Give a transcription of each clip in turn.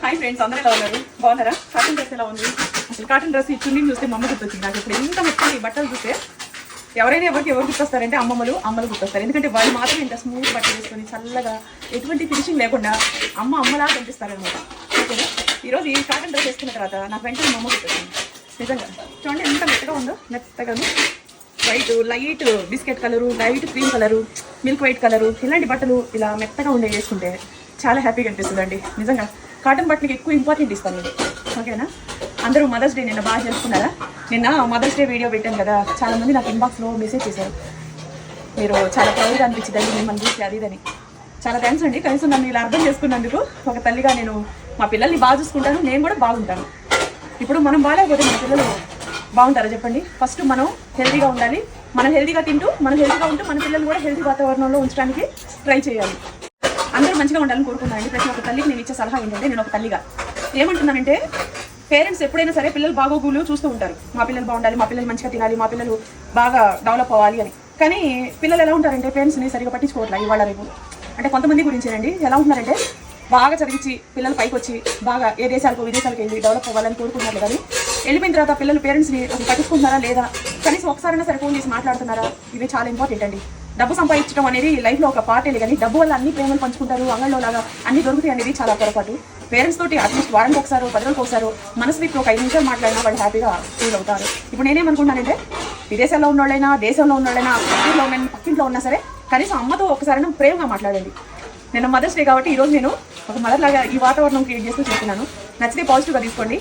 Hi friends, అందరూ ఎలా ఉన్నారు? బాగున్నారా? కాటన్ డ్రెస్ ఎలా ఉంది? అసలు కాటన్ డ్రెస్ ఈ చున్నీని చూస్తే మా అమ్మ గుర్తొచ్చింది నాకు. ఇప్పుడు ఎంత మెత్తని బట్టలు చూస్తే ఎవరైనా ఎవరు గుర్తొస్తారంటే అమ్మలు గుర్తొస్తారు. ఎందుకంటే వాళ్ళు మాత్రం ఇంత స్మూత్ బట్టలు వేసుకొని చల్లగా ఎటువంటి ఫినిషింగ్ లేకుండా అమ్మలా కనిపిస్తారనమాట. ఓకేనా? ఈరోజు ఈ కాటన్ డ్రెస్ వేసుకున్న తర్వాత నాకు వెంటనే మా అమ్మ గుర్తొచ్చింది. నిజంగా చూడండి ఎంత మెత్తగా ఉందో. మెత్తగా white, light biscuit colour, light cream colour, milk white colour, ఇలాంటి బట్టలు ఇలా మెత్తగా ఉండే వేసుకుంటే చాలా హ్యాపీగా అనిపిస్తుంది అండి. నిజంగా కాటన్ బట్టలకి ఎక్కువ ఇంపార్టెంట్ ఇస్తాను నేను. ఓకేనా? అందరూ మదర్స్ డే నిన్న బాగా చేసుకున్నారా? నిన్న మదర్స్ డే వీడియో పెట్టాను కదా, చాలామంది నాకు ఇన్బాక్స్లో మెసేజ్ చేశారు. మీరు చాలా ప్రౌడ్గా అనిపించిందండి మిమ్మల్ని చూసి అది ఇదని. చాలా థ్యాంక్స్ అండి. కనీసం నన్ను ఇలా అర్థం చేసుకున్నందుకు. ఒక తల్లిగా నేను మా పిల్లల్ని బాగా చూసుకుంటాను, నేను కూడా బాగుంటాను. ఇప్పుడు మనం బాగాలేకపోతే మన పిల్లలు బాగుంటారా చెప్పండి? ఫస్ట్ మనం హెల్తీగా ఉండాలి. మనం హెల్తీగా తింటూ, మనం హెల్తీగా ఉంటూ మన పిల్లలు కూడా హెల్తీ వాతావరణంలో ఉంచడానికి ట్రై చేయాలి. అందరూ మంచిగా ఉండాలని కోరుకుంటానండి. ప్రతి ఒక్క తల్లికి నేను ఇచ్చే సలహా ఏంటంటే, నేను ఒక తల్లిగా ఏమంటున్నానంటే, పేరెంట్స్ ఎప్పుడైనా సరే పిల్లలు బాగోగులు చూస్తూ ఉంటారు. మా పిల్లలు బాగుండాలి, మా పిల్లలు మంచిగా తినాలి, మా పిల్లలు బాగా డెవలప్ అవ్వాలి అని. కానీ పిల్లలు ఎలా ఉంటారంటే పేరెంట్స్ని సరిగా పట్టించుకోవట్లేదు ఇవాళ రేపు. అంటే కొంతమంది గురించేనండి. ఎలా ఉంటున్నారంటే, బాగా చదివించి పిల్లలు పైకి వచ్చి బాగా ఏ దేశాలకు విదేశాలకు వెళ్ళి డెవలప్ అవ్వాలని కోరుకుంటున్నారు. కానీ వెళ్ళిపోయిన తర్వాత పిల్లలు పేరెంట్స్ని పట్టించుకుంటున్నారా లేదా, కనీసం ఒకసారైనా సరే ఫోన్ చేసి మాట్లాడుతున్నారా? ఇవి చాలా ఇంపార్టెంట్ అండి. డబ్బు సంపాదించడం అనేది లైఫ్లో ఒక పార్టీ, కానీ డబ్బు వల్ల అన్ని ప్రేమలు పంచుకుంటారు, అంగళ్ళలో లాగా అన్ని దొరుకుతాయి అనేది చాలా పొరపాటు. పేరెంట్స్ తోటి అట్లీస్ట్ వారానికి ఒకసారి, 10 రోజులకు ఒకసారి మనసు విప్పి ఒక 5 నిమిషాలు మాట్లాడినా వాళ్ళు హ్యాపీగా ఫీల్ అవుతారు. ఇప్పుడు నేనేమనుకుంటానంటే, విదేశాల్లో ఉన్నోళ్ళైనా, దేశంలో ఉన్నోళ్ళైనా, ఊళ్ళో ఉన్న పక్కింట్లో ఉన్నా సరే కనీసం అమ్మతో ఒకసారైనా ప్రేమగా మాట్లాడండి. నేను మదర్స్ డే కాబట్టి ఈరోజు నేను ఒక మదర్ లాగా ఈ వాతావరణం క్రియేట్ చేస్తూ చెప్తున్నాను. నచ్చితే పాజిటివ్గా తీసుకోండి.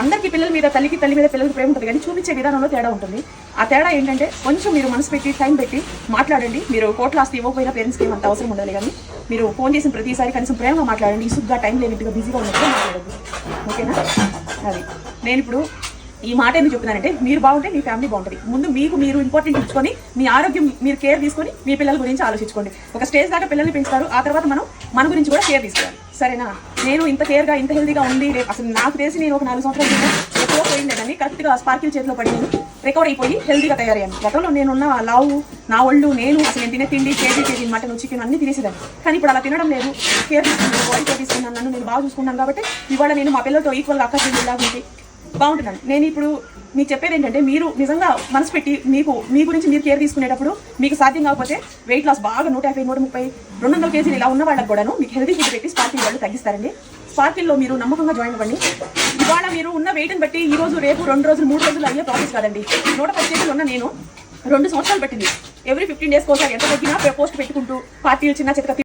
అందరికీ పిల్లల మీద, తల్లి మీద పిల్లలకి ప్రేమ ఉంటుంది, కానీ చూపించే విధానంలో తేడా ఉంటుంది. ఆ తేడా ఏంటంటే, కొంచెం మీరు మనసు పెట్టి టైం పెట్టి మాట్లాడండి. మీరు కోట్ల ఆస్తి ఇవ్వకపోయినా పేరెంట్స్కి ఏమంత అవసరం ఉండాలి, కానీ మీరు ఫోన్ చేసిన ప్రతిసారి కనీసం ప్రేమగా మాట్లాడండి. ఇసుగ్గా టైం లేనిట్టుగా బిజీగా ఉన్నట్టుగా మాట్లాడద్దు. ఓకేనా? అది నేను ఇప్పుడు ఈ మాట ఎందుకు చెప్తున్నానంటే, మీరు బాగుంటే మీ ఫ్యామిలీ బాగుంటుంది. ముందు మీరు ఇంపార్టెంట్ ఇచ్చుకొని, మీ ఆరోగ్యం మీరు కేర్ తీసుకొని మీ పిల్లల గురించి ఆలోచించుకోండి. ఒక స్టేజ్ దాకా పిల్లల్ని పెంచుతారు, ఆ తర్వాత మనం మన గురించి కూడా కేర్ తీసుకోవాలి. సరేనా? నేను ఇంత కేర్గా, ఇంత హెల్తీగా ఉండి అసలు నాకు తెలిసి నేను ఒక 4 సంవత్సరాల క్రితం ఎక్కువ పోయిందే, కానీ కరెక్ట్గా స్పార్కిల్ చేతిలో పడి నేను రికవర్ అయిపోయి హెల్తీగా తయారయ్యాను. గతంలో నేనున్న లావు, నా ఒళ్ళు, నేను అసలు నేను తినే తిండి, కేజీ మటన్, చికెన్ అన్ని తినేసేదాన్ని. కానీ ఇప్పుడు అలా తినడం లేదు. కేర్ తీసుకున్నాను, బాడీ కేర్ తీసుకున్నాను, నన్ను నేను బాగా చూసుకున్నాను. కాబట్టి ఇవాళ నేను మా పిల్లలతో ఈక్వల్గా అక్క చెల్లిలాగా ఉండి బాగుంటున్నాను. నేను ఇప్పుడు మీకు చెప్పేది ఏంటంటే, మీరు నిజంగా మనసు పెట్టి మీ గురించి మీరు కేర్ తీసుకునేటప్పుడు మీకు సాధ్యం కాకపోతే వెయిట్ లాస్ బాగా 150, 130, 200 కేజీలు ఇలా ఉన్న వాళ్ళకి కూడాను మీకు హెల్తీ ఫుడ్ పెట్టి స్పార్కిల్ వాళ్ళు తగ్గిస్తారండి. స్పార్కిల్లో మీరు నమ్మకంగా జాయిన్ అవ్వండి. ఇవాళ మీరు ఉన్న వెయిట్ని బట్టి ఈ రోజు, రేపు, 2 రోజులు, 3 రోజులు అయ్యే ప్రాసెస్ కాదండి. 110 కేజీలు ఉన్న నేను 2 సంవత్సరాలు పట్టింది. ఎవ్రీ 15 డేస్కి ఒకసారి ఎంత తగ్గినా పోస్ట్ పెట్టుకుంటూ పార్టీలు చిన్న చితక